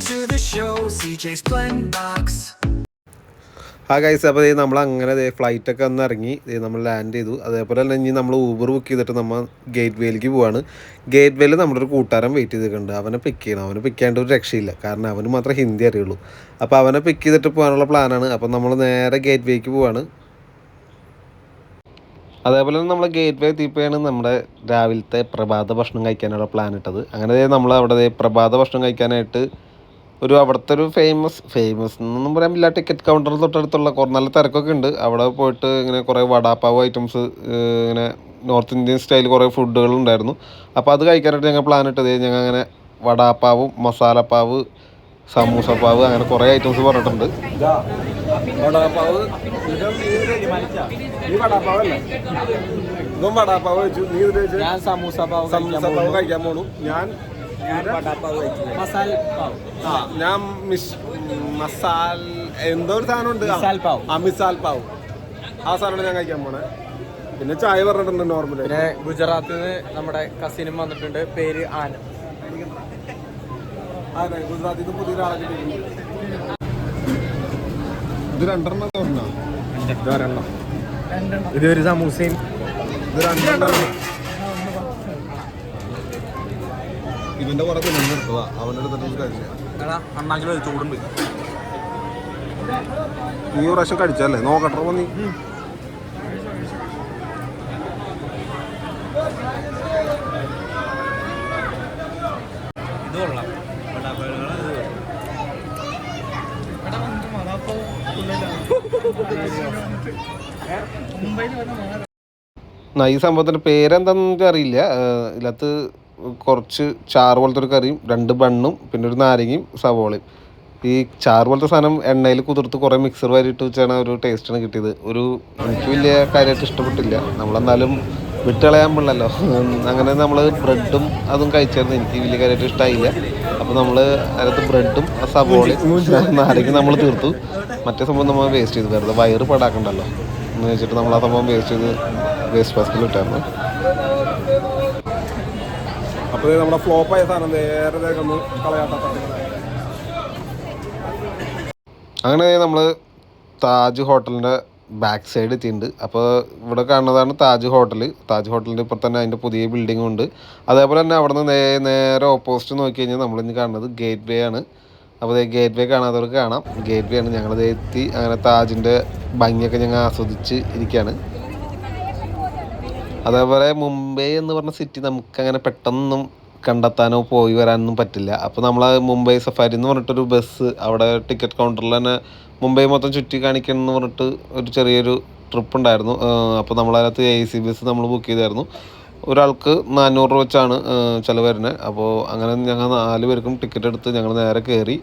to the show, CJ's Blend Box. ആ guys, അപ്പോൾ നമ്മൾ അങ്ങനെ ഫ്ലൈറ്റൊക്കെ ഒന്ന് ഇറങ്ങി നമ്മൾ ലാൻഡ് ചെയ്തു. അതേപോലെ തന്നെ ഇനി നമ്മൾ ഊബർ ബുക്ക് ചെയ്തിട്ട് നമ്മൾ ഗേറ്റ് വേയിലേക്ക് പോവാണ്. ഗേറ്റ് വേയിൽ നമ്മുടെ ഒരു കൂട്ടുകാരൻ വെയിറ്റ് ചെയ്തിട്ടുണ്ട്. അവനെ പിക്ക് ചെയ്യണം. അവനെ പിക്ക് ചെയ്യാണ്ട് ഒരു രക്ഷയില്ല, കാരണം അവന് മാത്രമേ ഹിന്ദി അറിയുള്ളൂ. അപ്പോൾ അവനെ പിക്ക് ചെയ്തിട്ട് പോകാനുള്ള പ്ലാനാണ്. അപ്പോൾ നമ്മൾ നേരെ ഗേറ്റ് വേക്ക് പോവാണ്. അതേപോലെ തന്നെ നമ്മൾ ഗേറ്റ് വേ എത്തിയപ്പോഴാണ് നമ്മുടെ രാവിലത്തെ പ്രഭാത ഭക്ഷണം കഴിക്കാനുള്ള പ്ലാൻ ഇട്ടത്. അങ്ങനെ നമ്മൾ അവിടെ പ്രഭാത ഭക്ഷണം കഴിക്കാനായിട്ട് അവിടുത്തെ ഒരു ഫേമസ് എന്നൊന്നും പറയാൻ പറ്റില്ല, ടിക്കറ്റ് കൗണ്ടർ തൊട്ടടുത്തുള്ള നല്ല തിരക്കൊക്കെ ഉണ്ട്. അവിടെ പോയിട്ട് ഇങ്ങനെ കുറേ വടാപ്പാവ് ഐറ്റംസ്, ഇങ്ങനെ നോർത്ത് ഇന്ത്യൻ സ്റ്റൈൽ കുറേ ഫുഡുകൾ ഉണ്ടായിരുന്നു. അപ്പോൾ അത് കഴിക്കാനായിട്ട് ഞങ്ങൾ പ്ലാൻ ഇട്ടത്. ഞങ്ങൾ അങ്ങനെ വടാപ്പാവും മസാലപ്പാവ് സമൂസപ്പാവ് അങ്ങനെ കുറേ ഐറ്റംസ് പറഞ്ഞിട്ടുണ്ട്. വടാപ്പാവ് വടാപ്പാവ് വെച്ചു. നീ ഞാൻ സമൂസപ്പാവ് കഴിക്കാൻ പോണു. ഞാൻ മസാല എന്തോ ഒരു സാധനം ഉണ്ട്, മിസാൽ പാവ്. ആ സാധനമാണ് ഞാൻ കഴിക്കാൻ പോണേ. പിന്നെ ചായ പറഞ്ഞിട്ടുണ്ട് നോർമല്. പിന്നെ ഗുജറാത്തിൽ നിന്ന് നമ്മുടെ കസിനും വന്നിട്ടുണ്ട്, പേര് ആനം. അതെ, ഗുജറാത്തിൽ നിന്ന് പുതിയൊരാളെ. ഇത് രണ്ടെണ്ണം തോന്നണം. ഇതൊരു സമൂസയും ഇത് രണ്ടെണ്ണം. ഇവന്റെ കുറെ തിന്നെടുത്തതാ, അവൻ്റെ അടുത്തിട്ട് കഴിച്ച ചൂടുണ്ട്. നീ ഒരു പ്രാവശ്യം കഴിച്ചല്ലേ, നോക്കട്ടെ നീ. ഈ സംഭവത്തിൻ്റെ പേരെന്താണെന്ന് എനിക്ക് അറിയില്ല. ഇതിനകത്ത് കുറച്ച് ചാറ് പോലത്തെ ഒരു കറിയും 2 ബണ്ണും പിന്നെ ഒരു നാരങ്ങയും സവോളയും. ഈ ചാറ് പോലത്തെ സാധനം എണ്ണയിൽ കുതിർത്ത് കുറേ മിക്സർ വാരിയിട്ട് വെച്ചാണ് ഒരു ടേസ്റ്റാണ് കിട്ടിയത്. എനിക്ക് വലിയ കാര്യമായിട്ട് ഇഷ്ടപ്പെട്ടില്ല. നമ്മളെന്നാലും വിട്ടുകളയാൻ പാടില്ലല്ലോ. അങ്ങനെ നമ്മൾ ബ്രെഡും അതും കഴിച്ചായിരുന്നു. എനിക്ക് വലിയ കാര്യമായിട്ട് ഇഷ്ടമായില്ല. അപ്പോൾ നമ്മൾ അതിനകത്ത് ബ്രെഡും സവോളയും നാരങ്ങ നമ്മൾ തീർത്തു. മറ്റേ സംഭവം നമ്മൾ വേസ്റ്റ് ചെയ്ത്, വെറുതെ വയറ് പടാക്കണ്ടല്ലോ എന്ന് വെച്ചിട്ട് നമ്മൾ ആ സംഭവം വേസ്റ്റ് ചെയ്ത് വേസ്റ്റ് ബാസ്കറ്റിൽ ഇട്ടായിരുന്നു. അപ്പോൾ നമ്മുടെ ഫ്ലോപ്പായ സാധനം നേരെ ഒന്ന് കളയാത്ത. അങ്ങനെ നമ്മൾ താജ് ഹോട്ടലിൻ്റെ ബാക്ക് സൈഡ് എത്തിയിട്ടുണ്ട്. അപ്പോൾ ഇവിടെ കാണുന്നതാണ് താജ് ഹോട്ടൽ. താജ് ഹോട്ടലിൻ്റെ ഇപ്പോൾ തന്നെ അതിൻ്റെ പുതിയ ബിൽഡിങ്ങും ഉണ്ട്. അതേപോലെ തന്നെ അവിടെ നിന്ന് നേരെ ഓപ്പോസിറ്റ് നോക്കി കഴിഞ്ഞാൽ നമ്മളിന്ന് കാണുന്നത് ഗേറ്റ് വേ ആണ്. അപ്പോൾ ഗേറ്റ് വേ കാണാത്തവർക്ക് കാണാം. ഗേറ്റ് വേ ആണ്. ഞങ്ങളത് എത്തി. അങ്ങനെ താജിൻ്റെ ഭംഗിയൊക്കെ ഞങ്ങൾ ആസ്വദിച്ച് ഇരിക്കുകയാണ്. അതേപോലെ മുംബൈ എന്ന് പറഞ്ഞ സിറ്റി നമുക്കങ്ങനെ പെട്ടെന്നൊന്നും കണ്ടെത്താനോ പോയി വരാനൊന്നും പറ്റില്ല. അപ്പോൾ നമ്മൾ മുംബൈ സഫാരി എന്ന് പറഞ്ഞിട്ടൊരു ബസ് അവിടെ ടിക്കറ്റ് കൗണ്ടറിൽ തന്നെ മുംബൈ മൊത്തം ചുറ്റി കാണിക്കണം എന്ന് പറഞ്ഞിട്ട് ഒരു ചെറിയൊരു ട്രിപ്പ് ഉണ്ടായിരുന്നു. അപ്പോൾ നമ്മളതിനകത്ത് AC ബസ് നമ്മൾ ബുക്ക് ചെയ്തായിരുന്നു. ഒരാൾക്ക് 400 രൂപ വെച്ചാണ് ചിലവ് വരുന്നത്. അപ്പോൾ അങ്ങനെ ഞങ്ങൾ 4 പേർക്കും ടിക്കറ്റ് എടുത്ത് ഞങ്ങൾ നേരെ കയറി.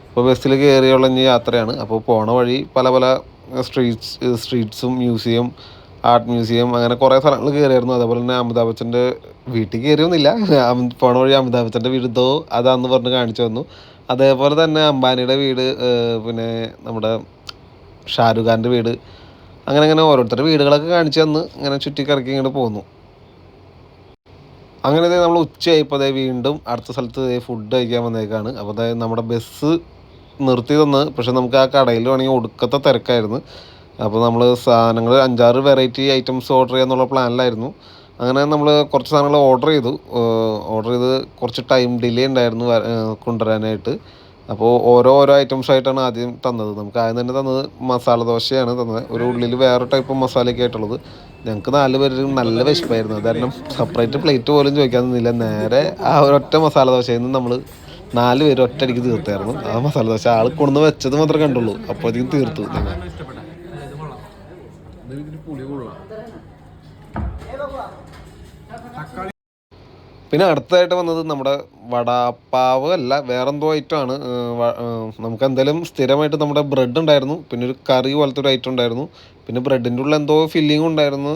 അപ്പോൾ ബസ്സിൽ കയറിയുള്ള യാത്രയാണ്. അപ്പോൾ പോണ വഴി പല പല സ്ട്രീറ്റ്സും മ്യൂസിയം, ആർട്ട് മ്യൂസിയം, അങ്ങനെ കുറേ സ്ഥലങ്ങൾ കയറിയായിരുന്നു. അതേപോലെ തന്നെ അമിതാഭ് ബച്ചൻ്റെ വീട്ടിൽ കയറിയൊന്നുമില്ല. പോണ വഴി അമിതാഭ് ബച്ചൻ്റെ വീട് അതാന്ന് പറഞ്ഞ് കാണിച്ചു തന്നു. അതേപോലെ തന്നെ അംബാനിയുടെ വീട്, പിന്നെ നമ്മുടെ ഷാരൂഖ് ഖാൻ്റെ വീട്, അങ്ങനെ ഓരോരുത്തരുടെ വീടുകളൊക്കെ കാണിച്ചു തന്ന് ഇങ്ങനെ ചുറ്റിക്കറക്കി ഇങ്ങോട്ട് പോന്നു. അങ്ങനെ നമ്മൾ ഉച്ചയായപ്പോൾ വീണ്ടും അടുത്ത സ്ഥലത്ത് ഫുഡ് കഴിക്കാൻ വന്നേക്കാണ്. അപ്പോൾ നമ്മുടെ ബസ് നിർത്തി തന്ന്. പക്ഷെ നമുക്ക് ആ കടയിൽ വേണമെങ്കിൽ ഒടുക്കത്തെ തിരക്കായിരുന്നു. അപ്പോൾ നമ്മൾ സാധനങ്ങൾ 5-6 വെറൈറ്റി ഐറ്റംസ് ഓർഡർ ചെയ്യാന്നുള്ള പ്ലാനിലായിരുന്നു. അങ്ങനെ നമ്മൾ കുറച്ച് സാധനങ്ങൾ ഓർഡർ ചെയ്ത് കുറച്ച് ടൈം ഡിലേ ഉണ്ടായിരുന്നു കൊണ്ടുവരാനായിട്ട്. അപ്പോൾ ഓരോ ഐറ്റംസ് ആയിട്ടാണ് ആദ്യം തന്നത്. നമുക്ക് ആദ്യം തന്നെ തന്നത് മസാല ദോശയാണ് തന്നത്. ഒരു ഉള്ളിൽ വേറെ ടൈപ്പ് മസാലയൊക്കെ ആയിട്ടുള്ളത്. ഞങ്ങൾക്ക് 4 പേരും നല്ല വിശപ്പായിരുന്നു. അത് കാരണം സെപ്പറേറ്റ് പ്ലേറ്റ് പോലും ചോദിക്കാൻ നിന്നില്ല. നേരെ ആ ഒരൊറ്റ മസാല ദോശയിൽ നിന്ന് നമ്മൾ 4 പേര് ഒറ്റയടിക്ക് തീർത്തായിരുന്നു. ആ മസാല ദോശ ആൾ കൊണ്ടുവന്ന് വെച്ചത് മാത്രമേ കണ്ടുള്ളൂ. അപ്പോഴത്തേക്കും തീർത്തു ഞങ്ങൾ. പിന്നെ അടുത്തതായിട്ട് വന്നത് നമ്മുടെ വടാപ്പാവ് അല്ല, വേറെന്തോ ഐറ്റമാണ്. നമുക്ക് എന്തായാലും സ്ഥിരമായിട്ട് നമ്മുടെ ബ്രെഡ് ഉണ്ടായിരുന്നു, പിന്നെ ഒരു കറി പോലത്തെ ഒരു ഐറ്റം ഉണ്ടായിരുന്നു, പിന്നെ ബ്രെഡിൻ്റെ ഉള്ളിൽ എന്തോ ഫില്ലിങ്ങും ഉണ്ടായിരുന്നു,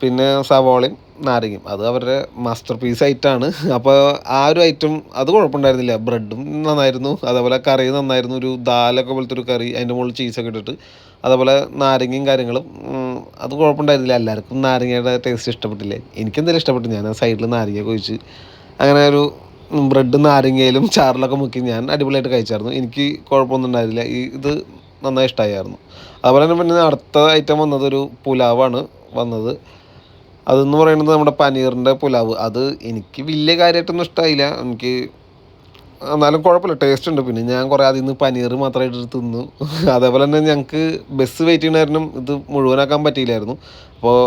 പിന്നെ സവാളയും നാരങ്ങയും. അത് അവരുടെ മാസ്റ്റർ പീസ് ഐറ്റമാണ്. അപ്പോൾ ആ ഒരു ഐറ്റം അത് കുഴപ്പമുണ്ടായിരുന്നില്ല. ബ്രെഡും നന്നായിരുന്നു, അതേപോലെ കറി നന്നായിരുന്നു. ഒരു ദാലൊക്കെ പോലത്തെ ഒരു കറി, അതിൻ്റെ മുകളിൽ ചീസൊക്കെ ഇട്ടിട്ട്, അതേപോലെ നാരങ്ങയും കാര്യങ്ങളും അത് കുഴപ്പമുണ്ടായിരുന്നില്ല. എല്ലാവർക്കും നാരങ്ങയുടെ ടേസ്റ്റ് ഇഷ്ടപ്പെട്ടില്ലേ? എനിക്കെന്തായാലും ഇഷ്ടപ്പെട്ടു. ഞാൻ ആ സൈഡിൽ നാരങ്ങ ഒഴിച്ച് അങ്ങനെ ഒരു ബ്രെഡ് നാരങ്ങയിലും ചാറിലൊക്കെ മുക്കി ഞാൻ അടിപൊളിയായിട്ട് കഴിച്ചായിരുന്നു. എനിക്ക് കുഴപ്പമൊന്നും ഉണ്ടായിരുന്നില്ല. ഇത് നന്നായി ഇഷ്ടമായിരുന്നു. അതുപോലെ തന്നെ പിന്നെ അടുത്ത ഐറ്റം വന്നത് ഒരു പുലാവാണ് വന്നത്. അതെന്ന് പറയുന്നത് നമ്മുടെ പനീറിൻ്റെ പുലാവ്. അത് എനിക്ക് വലിയ കാര്യമായിട്ടൊന്നും ഇഷ്ടമായില്ല. എനിക്ക് എന്നാലും കുഴപ്പമില്ല, ടേസ്റ്റ് ഉണ്ട്. പിന്നെ ഞാൻ കുറേ അതിൽ നിന്ന് പനീർ മാത്രമായിട്ട് തിന്നു. അതേപോലെ തന്നെ ഞങ്ങൾക്ക് ബസ് വെയിറ്റ് ചെയ്യുന്ന കാരണം ഇത് മുഴുവനാക്കാൻ പറ്റിയില്ലായിരുന്നു. അപ്പോൾ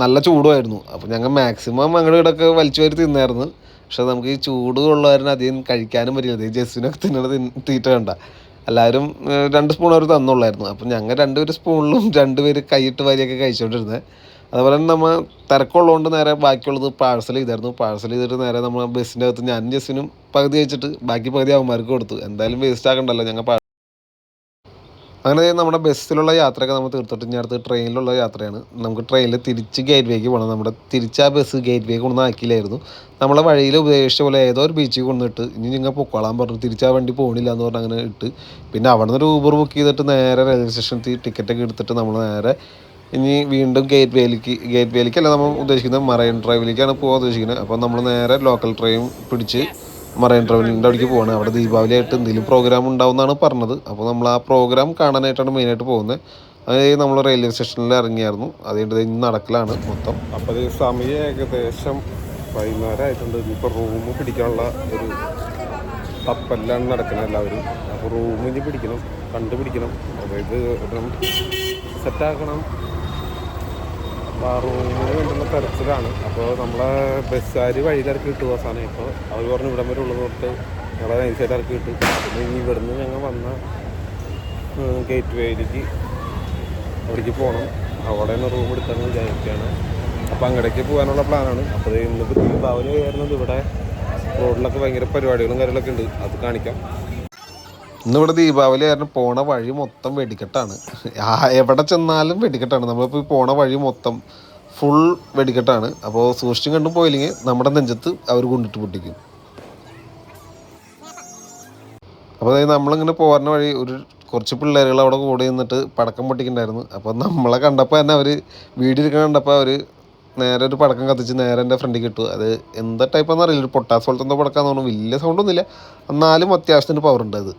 നല്ല ചൂടുമായിരുന്നു. അപ്പോൾ ഞങ്ങൾ മാക്സിമം അങ്ങോട്ട് ഇവിടെയൊക്കെ വലിച്ചു വാരി തിന്നായിരുന്നു. പക്ഷെ നമുക്ക് ഈ ചൂട് ഉള്ളവരെ അധികം കഴിക്കാനും പറ്റില്ല. ജസ്റ്റിനൊക്കെ തിന്നണത് തീറ്റ കണ്ട എല്ലാവരും 2 സ്പൂൺ അവർ തന്നുള്ളായിരുന്നു. അപ്പം ഞങ്ങൾ 2 സ്പൂണിലും 2 പേര് കൈയിട്ട് വാരിയൊക്കെ കഴിച്ചുകൊണ്ടിരുന്നത്. അതുപോലെ തന്നെ നമ്മൾ തിരക്കുള്ളതുകൊണ്ട് നേരെ ബാക്കിയുള്ളത് പാഴ്സൽ ചെയ്തായിരുന്നു. പാഴ്സൽ ചെയ്തിട്ട് നേരെ നമ്മൾ ബസ്സിൻ്റെ അകത്ത് ഞാനും ജസ്സിനും പകുതി വെച്ചിട്ട് ബാക്കി പകുതി അവന്മാർക്ക് കൊടുത്തു. എന്തായാലും വേസ്റ്റ് ആക്കണ്ടല്ലോ ഞങ്ങൾ. അങ്ങനെ നമ്മുടെ ബസ്സിലുള്ള യാത്രയൊക്കെ നമ്മൾ തീർത്തിട്ട് ഇനി അടുത്ത് ട്രെയിനിലുള്ള യാത്രയാണ്. നമുക്ക് ട്രെയിനിൽ തിരിച്ച് ഗേറ്റ് വേക്ക് പോകണം. നമ്മുടെ തിരിച്ച് ആ ബസ് ഗേറ്റ് വേക്ക് കൊണ്ടു ആക്കിയില്ലായിരുന്നു. നമ്മളെ വഴിയിൽ ഉപദേശിച്ച പോലെ ഏതോ ഒരു ബീച്ചിൽ കൊണ്ടിട്ട് ഇനി നിങ്ങൾ പൊക്കോളാൻ പറഞ്ഞു. തിരിച്ചാ വണ്ടി പോകണില്ല എന്ന് പറഞ്ഞ് അങ്ങനെ ഇട്ട്. പിന്നെ അവിടെ നിന്ന് ഒരു ഊബർ ബുക്ക് ചെയ്തിട്ട് നേരെ റെയിൽവേ സ്റ്റേഷനിൽ ടിക്കറ്റൊക്കെ എടുത്തിട്ട് നമ്മൾ നേരെ ഇനി വീണ്ടും ഗേറ്റ് വേയിലേക്കല്ല നമ്മൾ ഉദ്ദേശിക്കുന്നത്, മറൈൻ ഡ്രൈവിലേക്കാണ് പോകാൻ ഉദ്ദേശിക്കുന്നത്. അപ്പോൾ നമ്മൾ നേരെ ലോക്കൽ ട്രെയിൻ പിടിച്ച് മറൈൻ ഡ്രൈവിൻ്റെ അവിടേക്ക് പോകണം. അവിടെ ദീപാവലി ആയിട്ട് എന്തെങ്കിലും പ്രോഗ്രാം ഉണ്ടാവുമെന്നാണ് പറഞ്ഞത്. അപ്പോൾ നമ്മൾ ആ പ്രോഗ്രാം കാണാനായിട്ടാണ് മെയിനായിട്ട് പോകുന്നത്. അത് നമ്മൾ റെയിൽവേ സ്റ്റേഷനിൽ ഇറങ്ങിയായിരുന്നു. അതുകൊണ്ട് ഇന്ന് നടക്കലാണ് മൊത്തം. അപ്പോൾ ഈ സമയം ഏകദേശം വൈകുന്നേരം ആയിട്ടുണ്ട്. ഇപ്പോൾ റൂം പിടിക്കാനുള്ള ഒരു തപ്പല്ലാണ് നടക്കുന്നത് എല്ലാവരും. അപ്പോൾ റൂം ഇനി കണ്ടുപിടിക്കണം. അതായത് സെറ്റാക്കണം. അപ്പോൾ ആ റൂമിന് വേണ്ടുന്ന തെരച്ചിലാണ്. അപ്പോൾ നമ്മളെ ബസ്സുകാർ വഴിയിലിറക്കി കിട്ടും അവസാനം. ഇപ്പോൾ അവർ പറഞ്ഞു ഇവിടം വരെ ഉള്ളത് തൊട്ട് ഞങ്ങളെ നൈസായിട്ട് ഇറക്കി കിട്ടും. പിന്നെ ഇനി ഇവിടുന്ന് ഞങ്ങൾ വന്ന ഗേറ്റ് വേയിലേക്ക് അവിടേക്ക് പോകണം. അവിടെ നിന്ന് റൂം എടുക്കാമെന്ന് വിചാരിക്കുകയാണ്. അപ്പോൾ അങ്ങടേക്ക് പോകാനുള്ള പ്ലാനാണ്. അപ്പോൾ ഇന്നിപ്പോൾ ദീപാവലി ആയിരുന്നത് ഇവിടെ റോഡിലൊക്കെ ഭയങ്കര പരിപാടികളും കാര്യങ്ങളൊക്കെ ഉണ്ട്. അത് കാണിക്കാം. ഇന്നിവിടെ ദീപാവലി കാരണം പോണ വഴി മൊത്തം വെടിക്കെട്ടാണ്. എവിടെ ചെന്നാലും വെടിക്കെട്ടാണ്. നമ്മളിപ്പോൾ പോണ വഴി മൊത്തം ഫുൾ വെടിക്കെട്ടാണ്. അപ്പോൾ സൂക്ഷിച്ചും കണ്ടും പോയില്ലെങ്കിൽ നമ്മുടെ നെഞ്ചത്ത് അവർ കൊണ്ടിട്ട് പൊട്ടിക്കും. അപ്പോൾ അതായത് നമ്മളിങ്ങനെ പോരുന്ന വഴി കുറച്ച് പിള്ളേരുകൾ അവിടെ കൂടെ നിന്നിട്ട് പടക്കം പൊട്ടിക്കുന്നുണ്ടായിരുന്നു. അപ്പോൾ നമ്മളെ കണ്ടപ്പോൾ തന്നെ അവർ വീഡിയോ എടുക്കാൻ കണ്ടപ്പോൾ അവർ നേരെ ഒരു പടക്കം കത്തിച്ച് നേരെ എൻ്റെ ഫ്രണ്ടിൽ കിട്ടും. അത് എന്താ ടൈപ്പാണെന്ന് അറിയില്ല. ഒരു പൊട്ടാസ് പോലത്തെ എന്തോ പടക്കാന്ന് തോന്നുന്നു. വലിയ സൗണ്ടൊന്നുമില്ല, എന്നാലും അത്യാവശ്യത്തിന് പവറുണ്ട് അത്.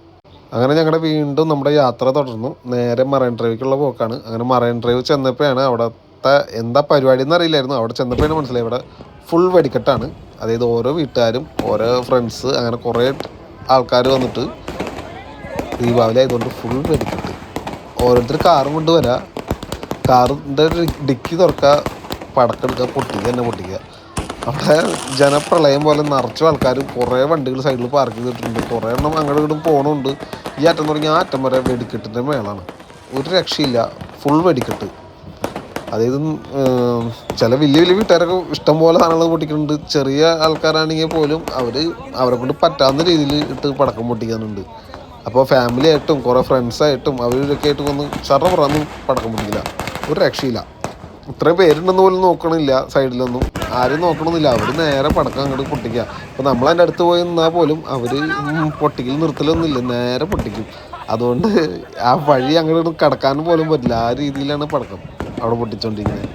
അങ്ങനെ ഞങ്ങളുടെ വീണ്ടും നമ്മുടെ യാത്ര തുടർന്നു. നേരെ മറൈൻ ഡ്രൈവിലേക്കുള്ള പോക്കാണ്. അങ്ങനെ മറൈൻ ഡ്രൈവ് ചെന്നപ്പോഴാണ് അവിടുത്തെ എന്താ പരിപാടി എന്ന് അറിയില്ലായിരുന്നു. അവിടെ ചെന്നപ്പോഴാണ് മനസ്സിലായി ഇവിടെ ഫുൾ വെടിക്കെട്ടാണ്. അതായത് ഓരോ വീട്ടുകാരും ഓരോ ഫ്രണ്ട്സ് അങ്ങനെ കുറേ ആൾക്കാർ വന്നിട്ട് ദീപാവലി ആയതുകൊണ്ട് ഫുൾ വെടിക്കെട്ട്. ഓരോരുത്തർ കാറും കൊണ്ട് വരാം. കാറിൻ്റെ ഡിക്കി തുറക്കുക, പടക്കെടുക്കുക, പൊട്ടിക്കുക. അവിടെ ജനപ്രളയം പോലെ നിറച്ച ആൾക്കാർ, കുറേ വണ്ടികൾ സൈഡിൽ പാർക്ക് ചെയ്തിട്ടുണ്ട്. കുറേ എണ്ണം അങ്ങോട്ടും ഇങ്ങോട്ടും പോകണമുണ്ട്. ഈ അറ്റം തുടങ്ങി ആ അറ്റം വരെ വെടിക്കെട്ടിൻ്റെ മേളാണ്. ഒരു രക്ഷയില്ല, ഫുൾ വെടിക്കെട്ട്. അതായത് ചില വലിയ വീട്ടുകാരൊക്കെ ഇഷ്ടം പോലെ സാധനങ്ങൾ പൊട്ടിക്കുന്നുണ്ട്. ചെറിയ ആൾക്കാരാണെങ്കിൽ പോലും അവരെ കൊണ്ട് പറ്റാവുന്ന രീതിയിൽ ഇട്ട് പടക്കം പൊട്ടിക്കാനുണ്ട്. അപ്പോൾ ഫാമിലി ആയിട്ടും കുറേ ഫ്രണ്ട്സായിട്ടും അവരൊക്കെ ആയിട്ടും ഒന്നും പറഞ്ഞൊന്നും പടക്കം പൊട്ടിക്കില്ല. ഒരു രക്ഷയില്ല. ഇത്രയും പേരുണ്ടെന്ന് പോലും നോക്കണില്ല. സൈഡിലൊന്നും ആരും നോക്കണമെന്നില്ല. അവർ നേരെ പടക്കം അങ്ങോട്ട് പൊട്ടിക്കുക. അപ്പോൾ നമ്മളതിൻ്റെ അടുത്ത് പോയി നിന്നാൽ പോലും അവർ പൊട്ടിക്കൽ നിർത്തലൊന്നുമില്ല, നേരെ പൊട്ടിക്കും. അതുകൊണ്ട് ആ വഴി അങ്ങോട്ട് കടക്കാനും പോലും പറ്റില്ല. ആ രീതിയിലാണ് പടക്കം അവിടെ പൊട്ടിച്ചുകൊണ്ടിരിക്കുന്നത്.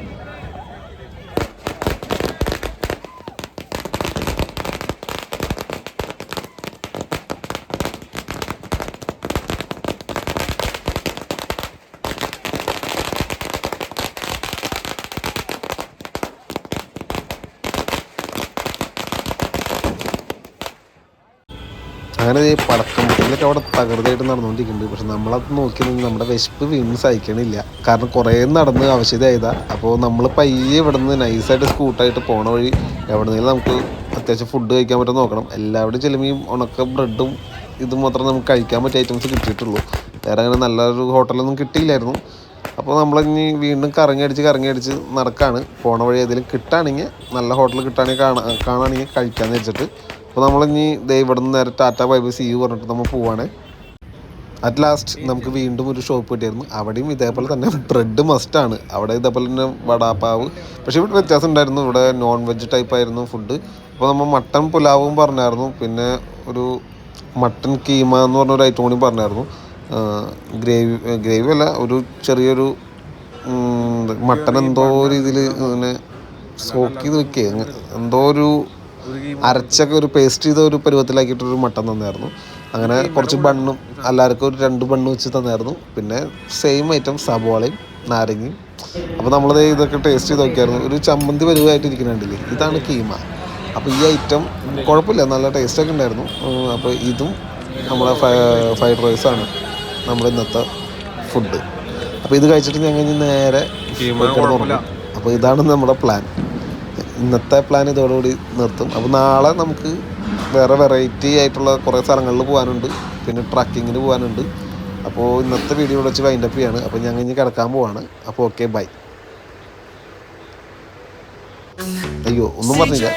അങ്ങനെ ഈ പടക്കം പൊട്ടിലൊക്കെ അവിടെ തകൃതിയായിട്ട് നടന്നുകൊണ്ടിരിക്കുന്നുണ്ട്. പക്ഷെ നമ്മളത് നോക്കിയെങ്കിൽ നമ്മുടെ വിശപ്പ് വീണ്ടും സഹിക്കണില്ല. കാരണം കുറേ നടന്ന് ആവശ്യമായതാണ്. അപ്പോൾ നമ്മൾ പയ്യെ ഇവിടെ നിന്ന് നൈസായിട്ട് സ്കൂട്ടായിട്ട് പോണ വഴി എവിടെന്നെങ്കിലും നമുക്ക് അത്യാവശ്യം ഫുഡ് കഴിക്കാൻ പറ്റും നോക്കണം. എല്ലാവരുടെയും ചിലപ്പോൾ ഉണക്ക ബ്രെഡും ഇതും മാത്രമേ നമുക്ക് കഴിക്കാൻ പറ്റിയ ഐറ്റംസ് കിട്ടിയിട്ടുള്ളൂ. വേറെ അങ്ങനെ നല്ലൊരു ഹോട്ടലൊന്നും കിട്ടിയില്ലായിരുന്നു. അപ്പോൾ നമ്മളിനി വീണ്ടും കറങ്ങി അടിച്ച് നടക്കാണ്. പോണ വഴി ഏതെങ്കിലും കിട്ടുകയാണെങ്കിൽ, നല്ല ഹോട്ടൽ കിട്ടുകയാണെങ്കിൽ കാണുകയാണെങ്കിൽ കഴിക്കാമെന്ന് വെച്ചിട്ട്. അപ്പോൾ നമ്മളിനി ഇവിടെ നിന്ന് നേരെ ta-ta bye bye see you പറഞ്ഞിട്ട് നമ്മൾ പോവാണ്. അറ്റ് ലാസ്റ്റ് നമുക്ക് വീണ്ടും ഒരു ഷോപ്പ് കിട്ടിയായിരുന്നു. അവിടെയും ഇതേപോലെ തന്നെ ബ്രെഡ് മസ്റ്റാണ്. അവിടെ ഇതേപോലെ തന്നെ വടാപ്പാവ്. പക്ഷേ ഇവിടെ വ്യത്യാസം ഉണ്ടായിരുന്നു. ഇവിടെ നോൺ വെജ് ടൈപ്പായിരുന്നു ഫുഡ്. അപ്പോൾ നമ്മൾ മട്ടൻ പുലാവും പറഞ്ഞായിരുന്നു. പിന്നെ ഒരു മട്ടൻ കീമ എന്ന് പറഞ്ഞൊരു ഐറ്റം കൂടി പറഞ്ഞായിരുന്നു. ഗ്രേവി അല്ല, ഒരു ചെറിയൊരു മട്ടൻ എന്തോ രീതിയിൽ ഇങ്ങനെ സോക്ക് ചെയ്ത് വെക്കുക, എന്തോ ഒരു അരച്ചൊക്കെ ഒരു പേസ്റ്റ് ചെയ്ത ഒരു പരുവത്തിലാക്കിയിട്ടൊരു മട്ടൻ തന്നായിരുന്നു. അങ്ങനെ കുറച്ച് ബണ്ണും എല്ലാവർക്കും ഒരു 2 ബണ്ണ് വെച്ച് തന്നായിരുന്നു. പിന്നെ സെയിം ഐറ്റം സബോളയും നാരങ്ങയും. അപ്പോൾ നമ്മളത് ഇതൊക്കെ ടേസ്റ്റ് ചെയ്ത് നോക്കിയായിരുന്നു. ഒരു ചമ്മന്തി പരുവായിട്ട് ഇരിക്കുന്നുണ്ടല്ലേ, ഇതാണ് കീമ. അപ്പോൾ ഈ ഐറ്റം കുഴപ്പമില്ല, നല്ല ടേസ്റ്റൊക്കെ ഉണ്ടായിരുന്നു. അപ്പോൾ ഇതും നമ്മളെ ഫ്രൈഡ് റൈസാണ് നമ്മുടെ ഇന്നത്തെ ഫുഡ്. അപ്പോൾ ഇത് കഴിച്ചിട്ട് ഞങ്ങൾ നേരെ കിടന്നുറങ്ങും. അപ്പോൾ ഇതാണ് നമ്മുടെ പ്ലാൻ. ഇന്നത്തെ പ്ലാൻ ഇതോടുകൂടി നിർത്തും. അപ്പോൾ നാളെ നമുക്ക് വേറെ വെറൈറ്റി ആയിട്ടുള്ള കുറേ സ്ഥലങ്ങളിൽ പോകാനുണ്ട്, പിന്നെ ട്രക്കിങ്ങിന് പോകാനുണ്ട്. അപ്പോൾ ഇന്നത്തെ വീഡിയോ വെച്ച് വൈൻഡപ്പ് ചെയ്യാണ്. അപ്പോൾ ഞങ്ങൾ ഇനി കിടക്കാൻ പോവാണ്. അപ്പോൾ ഓക്കെ, ബൈ. അയ്യോ, ഒന്നും പറഞ്ഞില്ല.